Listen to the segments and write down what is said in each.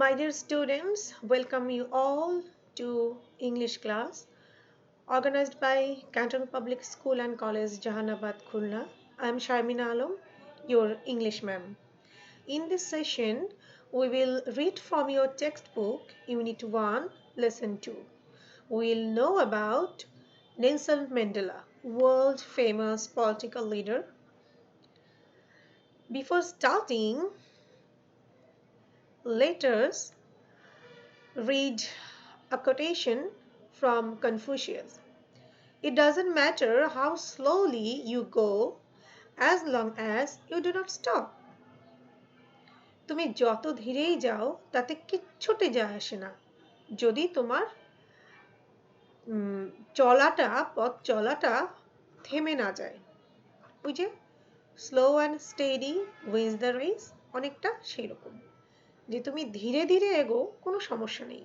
My dear students, welcome you all to English class organized by Canton Public School and College, Jahanabad, Khulna. I am Sharmina Alam, your English ma'am. In this session, we will read from your textbook, Unit 1, Lesson 2. We will know about Nelson Mandela, world famous political leader. Before starting, let us read a quotation from Confucius. It doesn't matter how slowly you go as long as you do not stop. তুমি যত ধীরেই যাও তাতে কিচ্ছুতে যায় আসে না যদি তোমার পথ চলাটা থেমে না যায় ওই যে slow and steady wins the race অনেকটা সেই রকম যে তুমি ধীরে ধীরে এগো কোনো সমস্যা নেই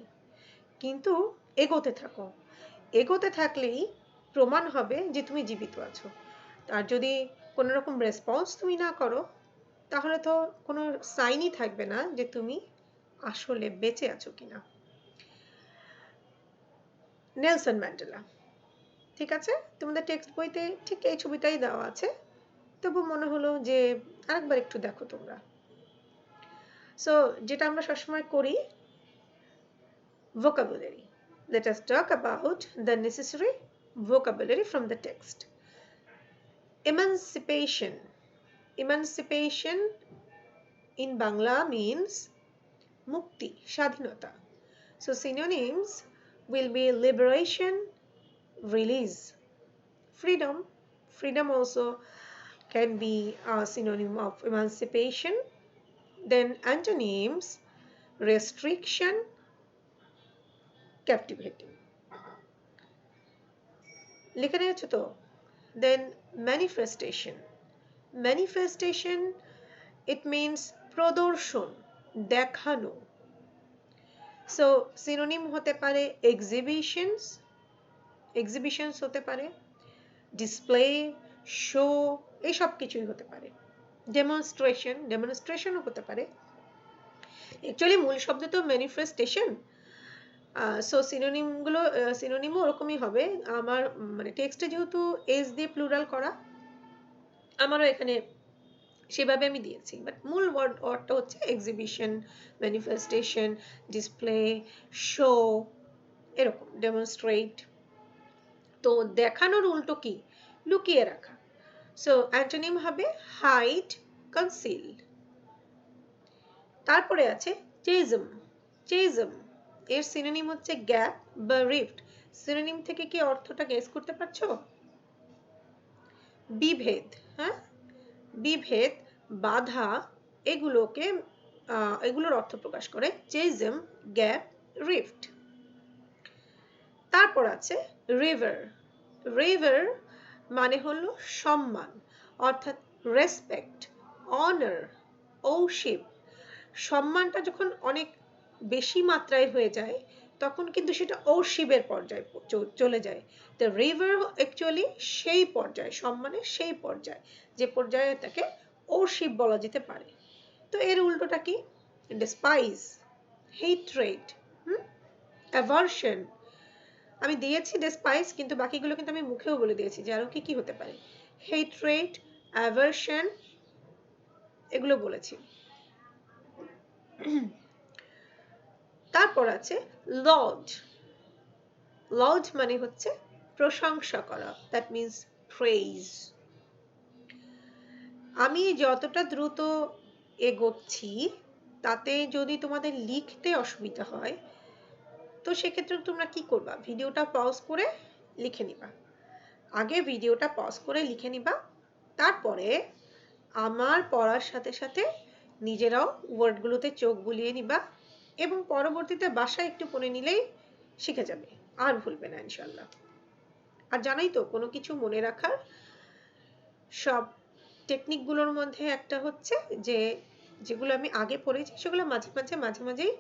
কিন্তু এগোতে থাকলেই প্রমাণ হবে যে তুমি জীবিত আছো আর যদি কোনো রকম রেসপন্স তুমি না করো তাহলে তো কোনো সাইনই থাকবে না যে তুমি আসলে বেঁচে আছো কিনা নেলসন ম্যান্ডেলা ঠিক আছে তোমাদের টেক্সট বইতে ঠিক এই ছবিটাই দেওয়া আছে তবু মনে হলো যে আরেকবার একটু দেখো তোমরা সো যেটা আমরা সবসময় করি vocabulary. Let us talk about the necessary vocabulary from the text. Emancipation. Emancipation in Bangla means mukti, স্বাধীনতা. So synonyms will be liberation, release, freedom. Freedom also can be a synonym of emancipation. Then antonyms, restriction, captivating. লিখে নিয়েছো তো? Then manifestation. Manifestation, it means প্রদর্শন, দেখানো. So synonym হতে পারে exhibitions, exhibitions হতে পারে, display, show, এই সব কিছুই হতে পারে. Demonstration, demonstrationও হতে পারে. Actually মূল শব্দ তো manifestation. সো সিনোনিমও ওরকমই হবে আমার মানে টেক্সটে যেহেতু এস দিয়ে প্লুরাল করা আমারও এখানে সেভাবে আমি দিয়েছি বাট মূল ওয়ার্ডটা হচ্ছে এক্সিবিশন ম্যানিফেস্টেশন ডিসপ্লে শো এরকম ডেমনস্ট্রেট তো দেখানোর উল্টো কি লুকিয়ে রাখা সো অ্যান্টোনিম হবে হাইড কনসিল তারপরে আছে চেজম এর সিনোনিম হচ্ছে গ্যাপ বা রিফট সিনোনিম থেকে কি অর্থটা গেস করতে পারছো বিভেদ হ্যাঁ বিভেদ বাধা এগুলোর অর্থ প্রকাশ করে চেজম গ্যাপ রিফট তারপর আছে রিভার মানে হলো সম্মান অর্থাৎ রেসপেক্ট অনার ঔষিপ সম্মানটা যখন অনেক বেশি মাত্রায় হয়ে যায় তখন কিন্তু সেটা ঔষিবের পর্যায়ে চলে যায় দ্য রিভার অ্যাকচুয়ালি সেই পর্যায়ে সম্মানের সেই পর্যায়ে যে পর্যায়ে তাকে ঔষিব বলা যেতে পারে তো এর উল্টোটা কি ডেসপাইজ হেট্রেড অ্যাভারশন আমি দিয়েছি ডেসপাইজ কিন্তু বাকিগুলো কিন্তু আমি মুখেও বলে দিয়েছি যে আরো কি হতে পারে হেট্রেড অ্যাভারশন এগুলো বলেছি তারপর আছে লড মানে হচ্ছে প্রশংসা করা দ্যাট মিন্স প্রেইজ আমি যতটা দ্রুত এগোচ্ছি তাতে যদি তোমাদের লিখতে অসুবিধা হয় তো সেক্ষেত্রে তোমরা কি করবা ভিডিওটা পজ করে লিখে নিবা আগে ভিডিওটা পজ করে লিখে নিবা তারপরে আমার পড়ার সাথে সাথে নিজেরাও ওয়ার্ডগুলোতে চোখ বুলিয়ে নিবা এবং পরবর্তীতে বাসায় একটু পড়ে নিলেই শিখে যাবে আর ভুলবে না ইনশাআল্লাহ আর জানাই তো কোনো কিছু মনে রাখার সব টেকনিকগুলোর মধ্যে একটা হচ্ছে যে যেগুলো আমি আগে পড়েছি সেগুলো মাঝে মাঝেই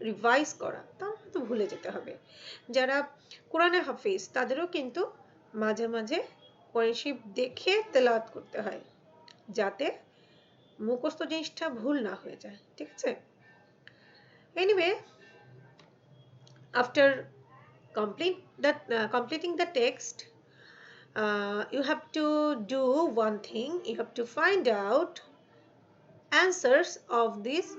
রিভাইজ করা তাহলে তো ভুলে যেতে হবে যারা কোরআনে হাফেজ তাদেরও কিন্তু মাঝে মাঝে কোরআন শরীফ দেখে তেলাওয়াত করতে হয় যাতে মুখস্থ জিনিসটা ভুল না হয়ে যায় ঠিক আছে Anyway, after completing the text, you have to do one thing. You have to find out answers of these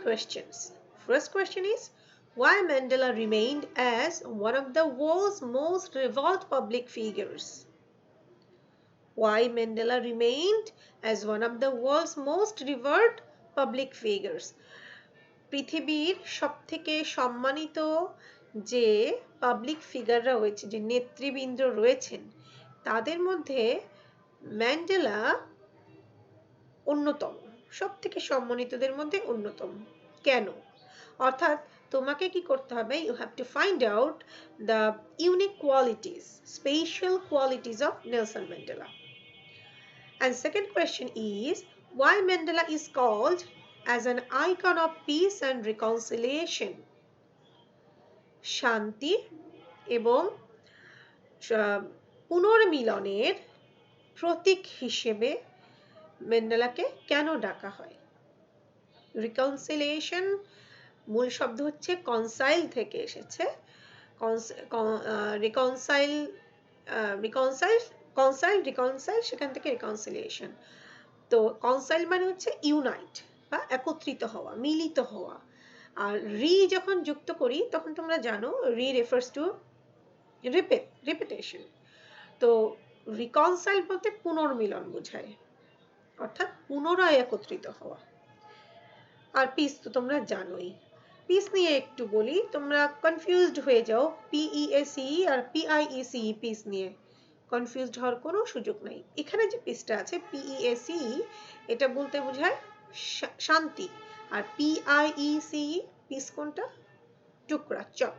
questions. First question is, why Mandela remained as one of the world's most revered public figures? Why Mandela remained as one of the world's most revered public figures? পৃথিবীর সবথেকে সম্মানিত যে public ফিগাররা রয়েছে, যে নেতৃবৃন্দ রয়েছেন, তাদের মধ্যে ম্যান্ডেলা অন্যতম, সবথেকে সম্মানিতদের মধ্যে অন্যতম। কেন? অর্থাৎ তোমাকে কি করতে হবে? You have to find out the unique qualities, special qualities of Nelson Mandela. And second question is, why Mandela is called as an icon of peace and reconciliation? শান্তি এবং পুনর্মিলনের প্রতীক হিসেবে ম্যান্ডেলাকে কেন ডাকা হয়? রিকনসিলিয়েশন মূল শব্দ হচ্ছে কনসাইল থেকে এসেছে। রিকনসাইল সেখান থেকে রিকনসিলিয়েশন। তো কনসাইল মানে হচ্ছে ইউনাইট বা একত্রিত হওয়া, মিলিত হওয়া। আর যখন যুক্ত করি তখন তোমরা জানো রেফার্স টু রিপিটেশন। তো রিকনসাইল বলতে পুনর্মিলন বোঝায়, অর্থাৎ পুনরায় একত্রিত হওয়া। আর পিস তো তোমরা জানোই। পিস নিয়ে একটু বলি, তোমরা কনফিউজড হয়ে যাও PEACE আর PIECE পিস নিয়ে। কনফিউজড হওয়ার কোনো সুযোগ নাই। এখানে যে পিসটা আছে PEACE, এটা বলতে বোঝায় শান্তি। আর PIECE পিস কোনটা? টুকরা, chop.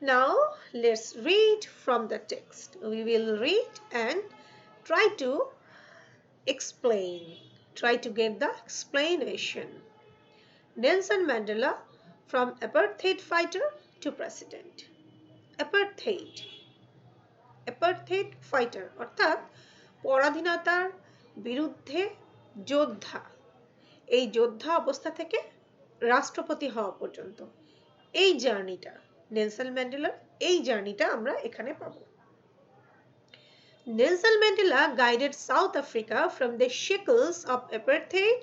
Now let's read from the text. We will read and try to explain. Try to get the explanation. Nelson Mandela, from apartheid fighter to president. apartheid fighter অর্থাৎ পরাধীনতার বিরুদ্ধে যোদ্ধা। এই যোদ্ধা অবস্থা থেকে রাষ্ট্রপতি হওয়া পর্যন্ত এই জার্নিটা, নেলসন ম্যান্ডেলার এই জার্নিটা আমরা এখানে পাবো। Nelson Mandela guided South Africa from the shackles of apartheid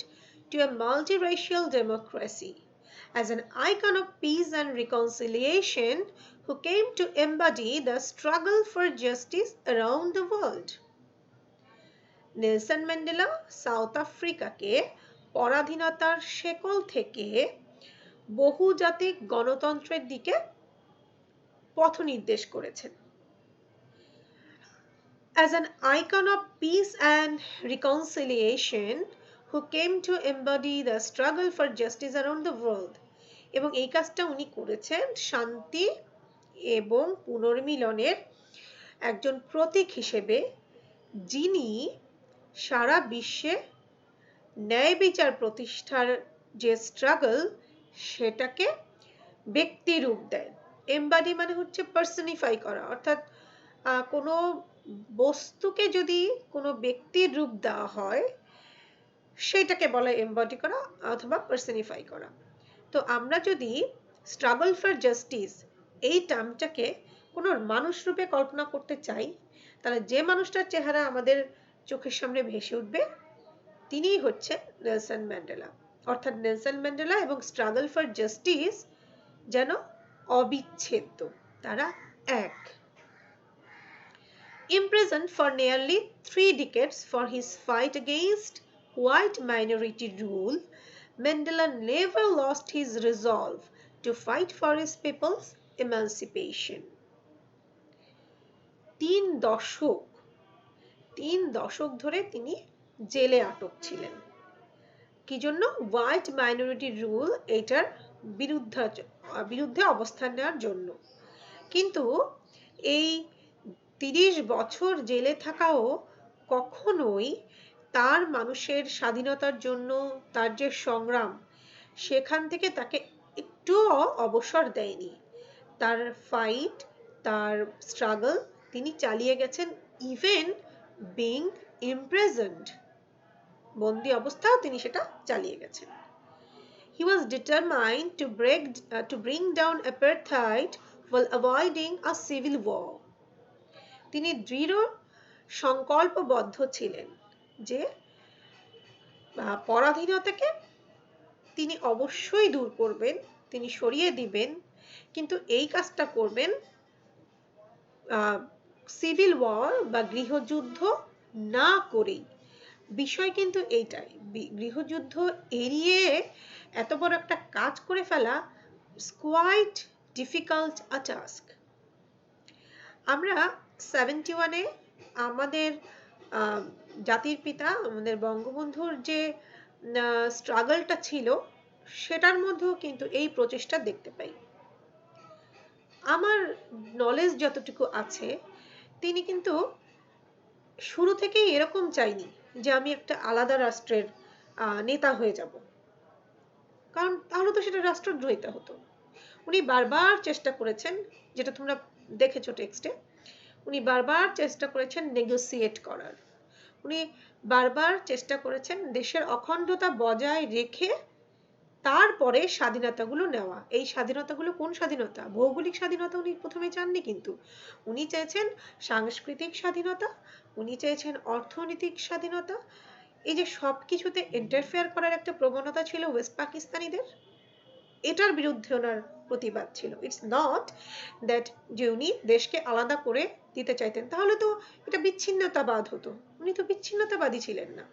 to a multiracial democracy. As an icon of peace and reconciliation who came to embody the struggle for justice around the world. Nelson Mandela South আফ্রিকাকে পরাধীনতার শেকল থেকে বহুজাতিক গণতন্ত্রের দিকে পথ নির্দেশ করেছেন। As an icon of peace and reconciliation who came to embody the struggle for justice around the world. এবং এই কাজটা উনি করেছেন শান্তি এবং পুনর্মিলনের একজন প্রতীক হিসেবে, যিনি সারা বিশ্বে ন্যায় বিচার প্রতিষ্ঠার যে স্ট্রাগল সেটাকে ব্যক্তি রূপ দেয়। এমবাডি মানে হচ্ছে পার্সনিফাই করা, অর্থাৎ কোনো বস্তুকে যদি কোনো ব্যক্তির রূপ দেওয়া হয় সেটাকে বলা এমবডি করা অথবা পার্সনিফাই করা। তো আমরা যদি স্ট্রাগল ফর জাস্টিস এই টার্মটাকে কোনো মানুষ রূপে কল্পনা করতে চাই, তাহলে যে মানুষটার চেহারা আমাদের চোখের সামনে ভেসে উঠবে তিনিই হচ্ছে নেলসন ম্যান্ডেলা। অর্থাৎ নেলসন ম্যান্ডেলা এবং স্ট্রাগল ফর জাস্টিস যেন অবিচ্ছেদ্য, তারা এক। Imprisoned for nearly 3 decades for his fight against white minority rule, Mandela never lost his resolve to fight for his people's emancipation. 3 দশক ধরে তিনি জেলে আটক ছিলেন। কি জন্য? হোয়াইট মাইনরিটি রুল এটার বিরুদ্ধে অবস্থান নেওয়ার জন্য। কিন্তু এই 30 বছর জেলে থাকাও কখনোই তার মানুষের স্বাধীনতার জন্য তার যে সংগ্রাম সেখান থেকে তাকে একটুও অবসর দেয়নি। তার ফাইট, তার স্ট্রাগল তিনি চালিয়ে গেছেন, ইভেন বিং ইমপ্রিজনড, বন্দি অবস্থাও তিনি সেটা চালিয়ে গেছেন। He was determined to bring down apartheid while avoiding a civil war. তিনি দৃঢ় সংকল্পবদ্ধ ছিলেন যে পরাধীনতাকে তিনি অবশ্যই দূর করবেন, তিনি সরিয়ে দিবেন, কিন্তু এই কাজটা করবেন সিভিল ওয়ার বা গৃহযুদ্ধ না করেই। বিষয় কিন্তু এইটাই, গৃহযুদ্ধ এড়িয়ে এত বড় একটা কাজ করে ফেলা কোয়াইট ডিফিকাল্ট আ টাস্ক। আমরা 71-এ আমাদের জাতির পিতা আমাদের বঙ্গবন্ধুর যে স্ট্রাগলটা ছিল সেটার মধ্যেও কিন্তু এই প্রচেষ্টা দেখতে পাই। আমার নলেজ যতটুকু আছে তিনি কিন্তু শুরু থেকেই এরকম চাইনি যে আমি একটা আলাদা রাষ্ট্রের নেতা হয়ে যাব, কারণ তাহলে তো সেটা রাষ্ট্রদ্রোহিতা হতো। উনি বারবার চেষ্টা করেছেন, যেটা তোমরা দেখেছো টেক্সটে, উনি বারবার চেষ্টা করেছেন নেগোসিয়েট করার, উনি বারবার চেষ্টা করেছেন দেশের অখণ্ডতা বজায় রেখে তারপরে স্বাধীনতাগুলো নেওয়া। এই স্বাধীনতাগুলো কোন স্বাধীনতা? ভৌগোলিক স্বাধীনতা উনি প্রথমে চাননি, কিন্তু উনি চেয়েছেন সাংস্কৃতিক স্বাধীনতা, উনি চেয়েছেন অর্থনৈতিক স্বাধীনতা। এই যে সব কিছুতে ইন্টারফেয়ার করার একটা প্রবণতা ছিল ওয়েস্ট পাকিস্তানিদের, এটার বিরুদ্ধে ওনার প্রতিবাদ ছিল। ইটস নট দ্যাট যে উনি দেশকে আলাদা করে দিতে চাইতেন, তাহলে তো এটা বিচ্ছিন্নতাবাদ হতো। উনি তো বিচ্ছিন্নতাবাদী ছিলেন না।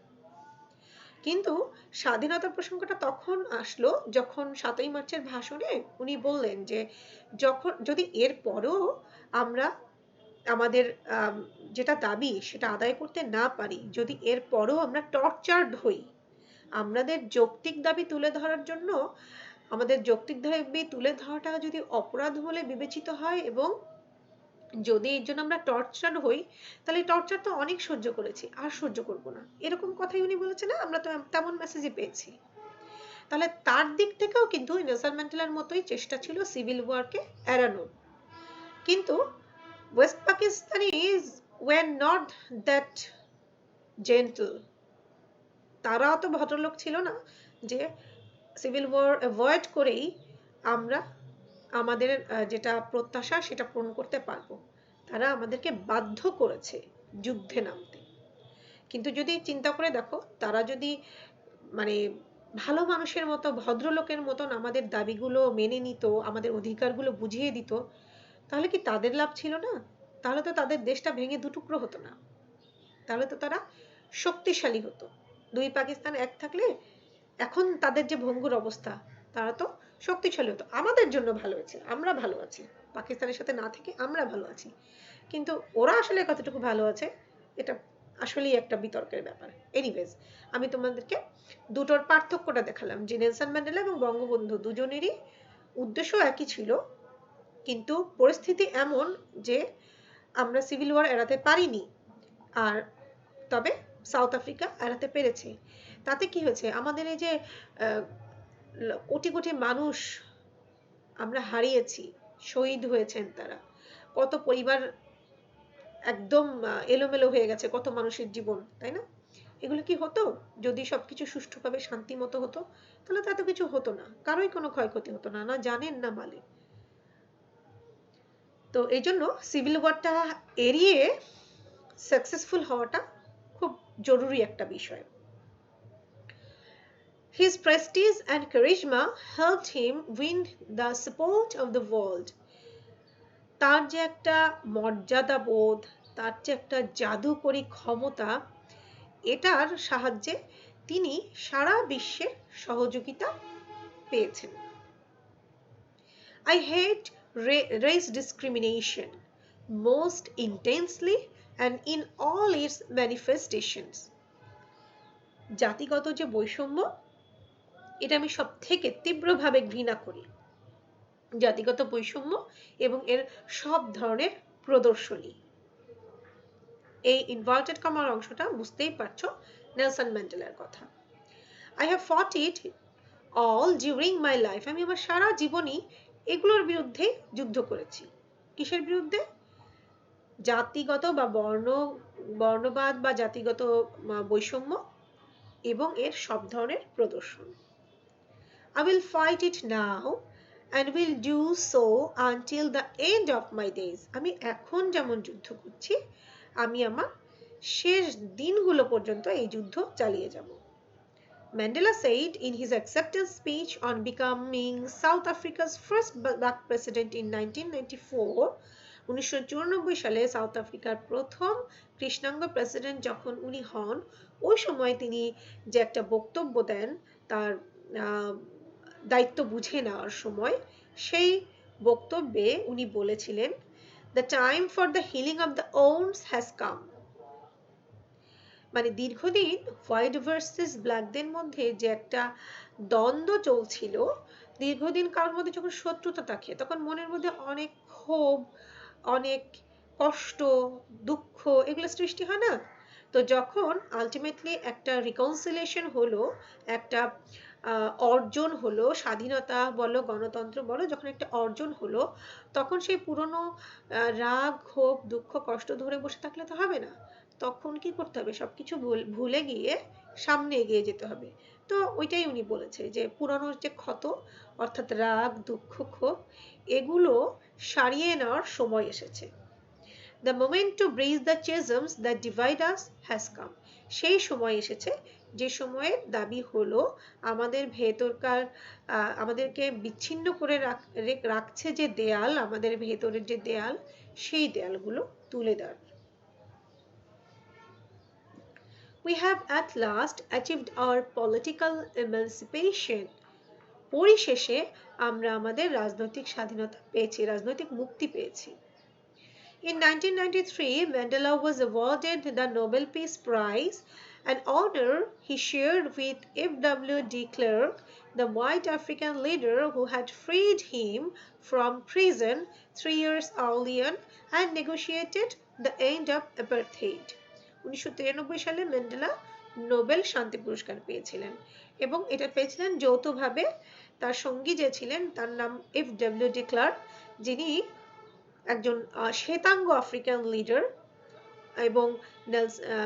কিন্তু স্বাধীনতার প্রসঙ্গটা তখন আসলো যখন 7ই মার্চের ভাষণে উনি বললেন যে যদি এর পরেও আমরা আমাদের যেটা দাবি সেটা আদায় করতে না পারি, যদি এর পরেও আমরা টর্চার্ড হই, আমাদের যৌক্তিক দাবি তুলে ধরার জন্য আমাদের যৌক্তিক দাবি তুলে ধরাটা যদি অপরাধ বলে বিবেচিত হয় এবং যদি এর জন্য আমরা টর্চার হই, তাহলে টর্চার তো অনেক সহ্য করেছি, আর সহ্য করব না, এরকম কথাই উনি বলেছেন না? আমরা তো তেমন মেসেজই পেয়েছি। তাহলে তার দিক থেকেও কিন্তু নেলসন ম্যান্ডেলার মতোই চেষ্টা ছিল সিভিল ওয়ারকে এড়ানোর। কিন্তু West Pakistanis wire not that gentle. তারা তো ভদ্রলোক ছিল না যে সিভিল ওয়ার অ্যাভয়েড করেই আমরা আমাদের যেটা প্রত্যাশা সেটা পূরণ করতে পারবো। তারা আমাদেরকে বাধ্য করেছে যুদ্ধে নামতে। কিন্তু যদি চিন্তা করে দেখো, তারা যদি মানে ভালো মানুষের মতো ভদ্রলোকের মতন আমাদের দাবিগুলো মেনে নিত, আমাদের অধিকারগুলো বুঝিয়ে দিত, তাহলে কি তাদের লাভ ছিল না? তাহলে তো তাদের দেশটা ভেঙে দুটুকরো হতো না, তাহলে তো তারা শক্তিশালী হতো। দুই পাকিস্তান এক থাকলে এখন তাদের যে ভঙ্গুর অবস্থা, তারা তো শক্তিশালী হতো। আমাদের জন্য ভালো হয়েছে, আমরা ভালো আছি, পাকিস্তানের সাথে না থেকে আমরা ভালো আছি। কিন্তু ওরা আসলে কতটুকু ভালো আছে এটা আসলেই একটা বিতর্কের ব্যাপার। এনিওয়েজ, আমি তোমাদেরকে দুটোর পার্থক্যটা দেখালাম যে নেলসন ম্যান্ডেলা এবং বঙ্গবন্ধু দুজনেরই উদ্দেশ্য একই ছিল, কিন্তু পরিস্থিতি এমন যে আমরা সিভিল ওয়ার এড়াতে পারিনি, আর তবে সাউথ আফ্রিকা এড়াতে পেরেছে। তাতে কি হয়েছে, আমাদের এই যে কোটি কোটি মানুষ আমরা হারিয়েছি, শহীদ হয়েছেন তারা, কত পরিবার একদম এলোমেলো হয়ে গেছে, কত মানুষের জীবন, তাই না? এগুলো কি হতো যদি সবকিছু সুষ্ঠুভাবে শান্তি মতো হতো? তাহলে তা তো কিছু হতো না, কারোই কোনো ক্ষয়ক্ষতি হতো না, না জানেন না মালে। তো এই জন্য সিভিল ওয়ারটা এড়িয়ে সাকসেসফুল হওয়াটা খুব জরুরি একটা বিষয়। His prestige and charisma helped him win the support of the world. তার যে একটা মর্যাদা বোধ, তার যে একটা জাদুকরী ক্ষমতা, এটার সাহায্যে তিনি সারা বিশ্বে সহযোগিতা পেয়েছেন। I hate race discrimination most intensely and in all its manifestations. জাতিগত যে বৈষম্য, এটা আমি সব থেকে তীব্রভাবে ঘৃণা করি। জাতিগত বৈষম্য এবং এর সব ধরনের প্রদর্শনী। এই ইনভার্টেড কমার অংশটা বুঝতেই পারছো নেলসন ম্যান্ডেলার কথা। I have fought it all during my life. আমি আমার সারা জীবনই এগুলোর বিরুদ্ধে যুদ্ধ করেছি। কিসের বিরুদ্ধে? জাতিগত বা বর্ণবাদ বা জাতিগত বৈষম্য এবং এর সব ধরনের প্রদর্শন। I will fight it now and will do so until the end of my days. আমি এখন যেমন যুদ্ধ করছি, আমি আমার শেষ দিনগুলো পর্যন্ত এই যুদ্ধ চালিয়ে যাব। Mandela said in his acceptance speech on becoming South Africa's first black president in 1994, 1994 সালে সাউথ আফ্রিকার প্রথম কৃষ্ণাঙ্গ প্রেসিডেন্ট যখন উনি হন, ওই সময় তিনি যে একটা বক্তব্য দেন তার দায়িত্ব বুঝে নেওয়ার সময়, সেই বক্তব্যে উনি বলেছিলেন, "The time for the healing of the wounds has come." মানে দীর্ঘদিন হোয়াইট ভার্সেস ব্ল্যাকদের মধ্যে যে একটা দ্বন্দ্ব চলছিল, দীর্ঘদিন কারোর মধ্যে যখন শত্রুতা থাকে, তখন মনের মধ্যে অনেক ক্ষোভ, অনেক কষ্ট, দুঃখ এগুলো সৃষ্টি হয় না? তো যখন আলটিমেটলি একটা রিকনসিলিয়েশন হলো, একটা অর্জন হলো, স্বাধীনতা বলো, গণতন্ত্র বলো, যখন একটা অর্জন হলো, তখন সেই পুরনো রাগ, ক্ষোভ, দুঃখ, কষ্ট ধরে বসে থাকলে তো হবে না। তখন কি করতে হবে? সবকিছু ভুলে গিয়ে সামনে এগিয়ে যেতে হবে। তো ওইটাই উনি বলেছে যে পুরানো যে ক্ষত, অর্থাৎ রাগ, দুঃখ, ক্ষোভ, এগুলো সারিয়ে নেওয়ার সময় এসেছে। The moment to breach the chasms that divide us has come. সেই সময় এসেছে যে সময়ের দাবি হলো আমাদের ভেতরকার আমাদেরকে বিচ্ছিন্ন করে রাখছে যে দেয়াল, আমাদের ভেতরের যে দেয়াল, সেই দেয়ালগুলো তুলে দেওয়ার। We have at last achieved our political emancipation. পরিশেষে আমরা আমাদের রাজনৈতিক স্বাধীনতা পেয়েছি, রাজনৈতিক মুক্তি পেয়েছি। In 1993, Mandela was awarded the Nobel Peace Prize, an honor he shared with F.W. de Klerk, the white African leader who had freed him from prison 3 years earlier and negotiated the end of apartheid. 1993 সালে Mandela Nobel শান্তি পুরস্কার পেয়েছিলেন এবং এটা পেয়েছিলেন যৌথভাবে। তার সঙ্গী যে ছিলেন তার নাম F.W. de Klerk, যিনি একজন শ্বেতাঙ্গ আফ্রিকান লিডার, এবং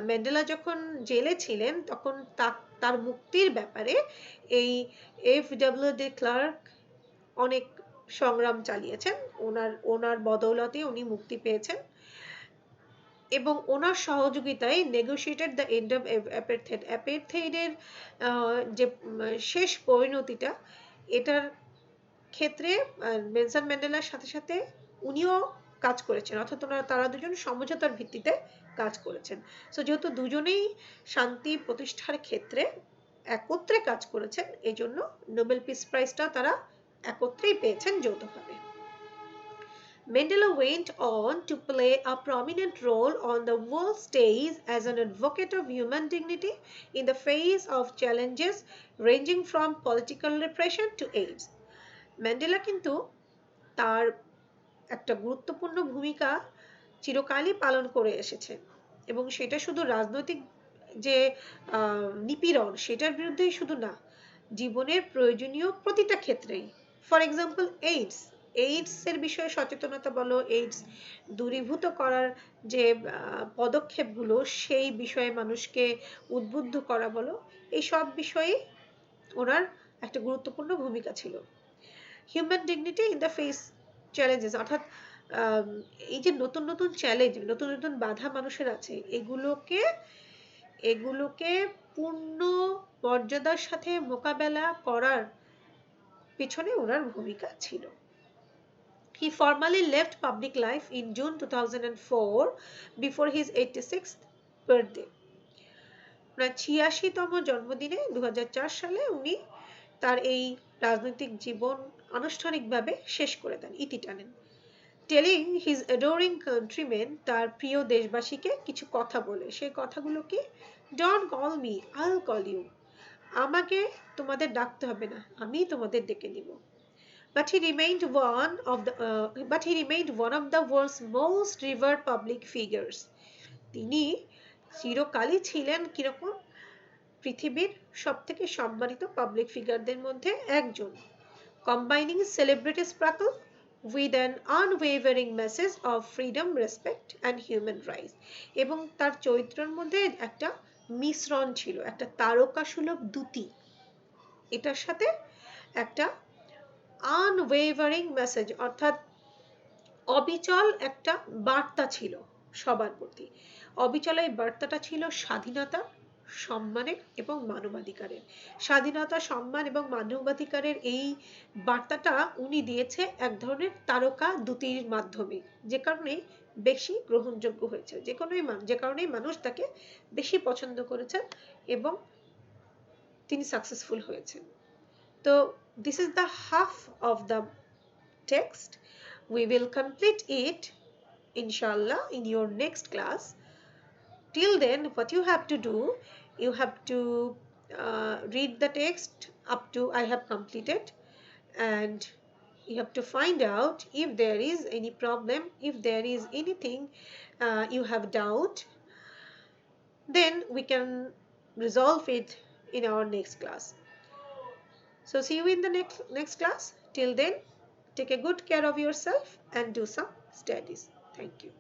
ম্যান্ডেলা যখন জেলে ছিলেন তখন তার মুক্তির ব্যাপারে এই F.W. de Klerk অনেক সংগ্রাম চালিয়েছেন। ওনার বদৌলতে উনি মুক্তি পেয়েছেন এবং ওনার সহযোগিতায় নেগোশিয়েটেড দ্য এন্ড অফ অ্যাপারথেইড, অ্যাপারথেইডের যে শেষ পরিণতিটা, এটার ক্ষেত্রে নেলসন ম্যান্ডেলার সাথে সাথে উনিও কাজ করেছেন, অর্থাৎ তারা দুজন সমঝোতার ভিত্তিতে কাজ করেছেন। সো যেহেতু দুজনেই শান্তি প্রতিষ্ঠার ক্ষেত্রে একত্রে কাজ করেছেন, এই জন্য নোবেল পিস প্রাইজটা তারা একত্রেই পেয়েছেন যৌথভাবে। Mandela went on to play a prominent role on the world stage as an advocate of human dignity in the face of challenges ranging from political repression to AIDS. Mandela কিন্তু তার একটা গুরুত্বপূর্ণ ভূমিকা চিরকালই পালন করে এসেছেন এবং সেটা শুধু রাজনৈতিক যে নিপীড়ন সেটার বিরুদ্ধেই শুধু না, জীবনের প্রয়োজনীয় প্রতিটা ক্ষেত্রেই। ফর এক্সাম্পল এইডস এর বিষয়ে সচেতনতা বলো, এইডস দূরীভূত করার যে পদক্ষেপগুলো সেই বিষয়ে মানুষকে উদ্বুদ্ধ করা বলো, এই সব বিষয়ে ওনার একটা গুরুত্বপূর্ণ ভূমিকা ছিল। Human dignity in the face challenges, অর্থাৎ এই যে নতুন নতুন চ্যালেঞ্জ, নতুন নতুন বাধা মানুষের আছে, এগুলোকে পূর্ণ মর্যাদার সাথে মোকাবেলা করার পিছনে ওনার ভূমিকা ছিল। He formally left public life in June 2004 before his 86th birthday. 86তম জন্মদিনে 2004 সালে উনি তার এই রাজনৈতিক জীবন আনুষ্ঠানিকভাবে শেষ করে দেন, ইতি টানেন। টেলিং হিজ অ্যাডোরিং কান্ট্রিমেন, তার প্রিয় দেশবাসীকে কিছু কথা বলে, সেই কথাগুলো কি? Don't call me, I will call you. আমাকে তোমাদের ডাকতে হবে না, আমি তোমাদের ডেকে নিব। But he remained one of the world's most revered public figures. তিনি চিরকালই ছিলেন কিরকম? পৃথিবীর সবথেকে সম্মানিত পাবলিক ফিগারদের মধ্যে একজন, combining celebrity sparkle with an unwavering message of freedom, respect and human rights. এবং তার চরিত্রের মধ্যে একটা মিশ্রণ ছিল, একটা তারকাসুলভ দ্যুতি, এটার সাথে একটা আনওয়েভারিং মেসেজ, অর্থাৎ অবিচল একটা বার্তা ছিল সবার প্রতি। অবিচল এই বার্তাটা ছিল স্বাধীনতা, সম্মানের এবং মানবাধিকারের। স্বাধীনতা, সম্মান এবং মানবাধিকারের এই বার্তাটা উনি দিয়েছে এক ধরনের তারকা দ্যুতির মাধ্যমে, যে কারণে বেশি গ্রহণযোগ্য হয়েছে, যে কারণেই মানুষ তাকে বেশি পছন্দ করেছেন এবং তিনি সাকসেসফুল হয়েছেন। তো this is the half of the text. We will complete it inshallah in your next class. Till then, what you have to do, you have to read the text up to I have completed, and you have to find out if there is any problem, if there is anything you have doubt, then we can resolve it in our next class. So see you in the next class. Till then, take a good care of yourself and do some studies. Thank you.